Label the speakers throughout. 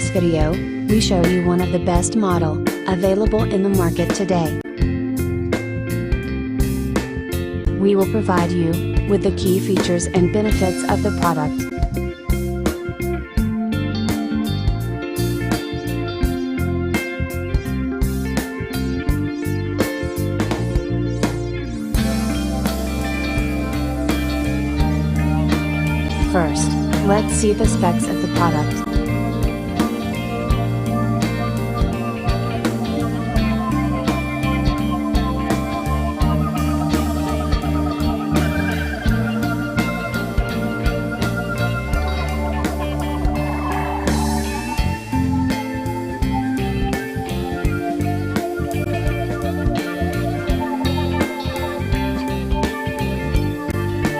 Speaker 1: this video, we show you one of the best model available in the market today. We will provide you with the key features and benefits of the product. First, let's see the specs of the product.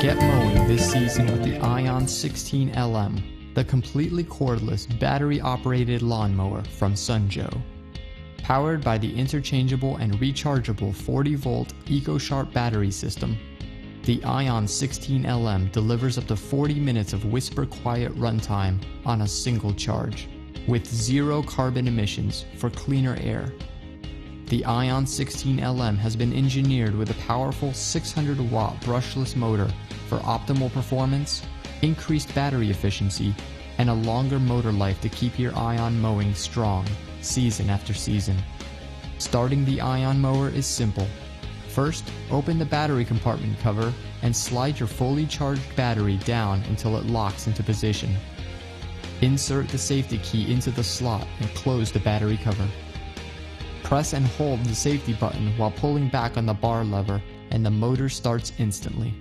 Speaker 2: Get mowing this season with the iON16LM, the completely cordless, battery-operated lawnmower from Sunjoe. Powered by the interchangeable and rechargeable 40-volt EcoSharp battery system, the iON16LM delivers up to 40 minutes of whisper-quiet runtime on a single charge, with zero carbon emissions for cleaner air. The iON16LM has been engineered with a powerful 600-watt brushless motor for optimal performance, increased battery efficiency, and a longer motor life to keep your iON mowing strong, season after season. Starting the iON mower is simple. First, open the battery compartment cover and slide your fully charged battery down until it locks into position. Insert the safety key into the slot and close the battery cover. Press and hold the safety button while pulling back on the bar lever, and the motor starts instantly.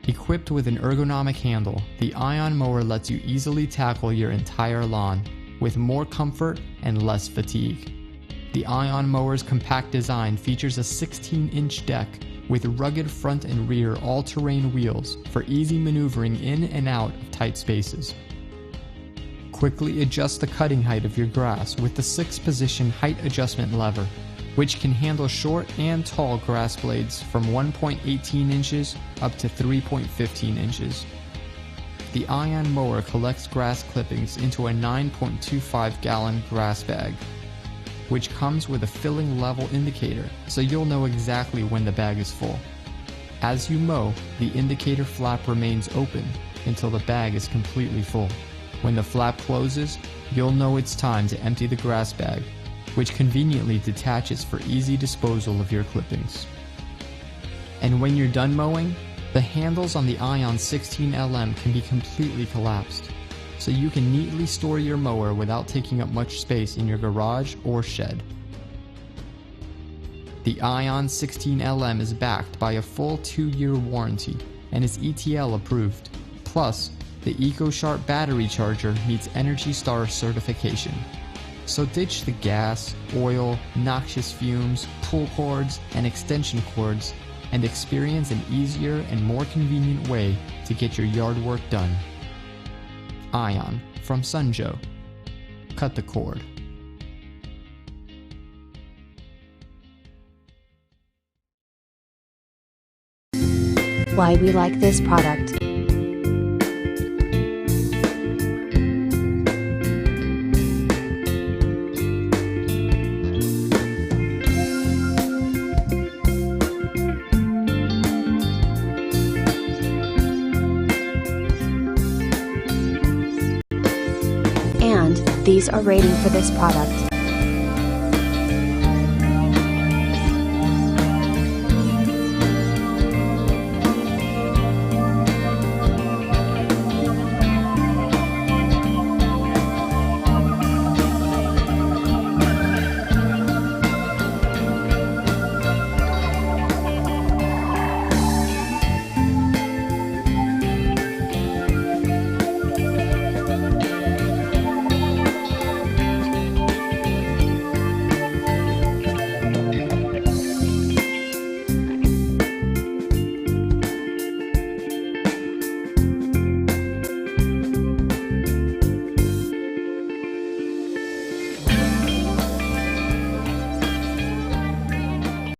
Speaker 2: Equipped with an ergonomic handle, the iON mower lets you easily tackle your entire lawn, with more comfort and less fatigue. The iON mower's compact design features a 16-inch deck with rugged front and rear all-terrain wheels for easy maneuvering in and out of tight spaces. Quickly adjust the cutting height of your grass with the 6-position height adjustment lever, which can handle short and tall grass blades from 1.18 inches up to 3.15 inches. The iON mower collects grass clippings into a 9.25-gallon grass bag, which comes with a filling level indicator, so you'll know exactly when the bag is full. As you mow, the indicator flap remains open until the bag is completely full. When the flap closes, you'll know it's time to empty the grass bag, which conveniently detaches for easy disposal of your clippings. And when you're done mowing, the handles on the iON16LM can be completely collapsed, so you can neatly store your mower without taking up much space in your garage or shed. The iON16LM is backed by a full 2-year warranty and is ETL approved. Plus, the EcoSharp battery charger meets Energy Star certification. So ditch the gas, oil, noxious fumes, pull cords, and extension cords, and experience an easier and more convenient way to get your yard work done. iON from Sunjoe. Cut the cord.
Speaker 1: Why we like this product. And these are rating for this product.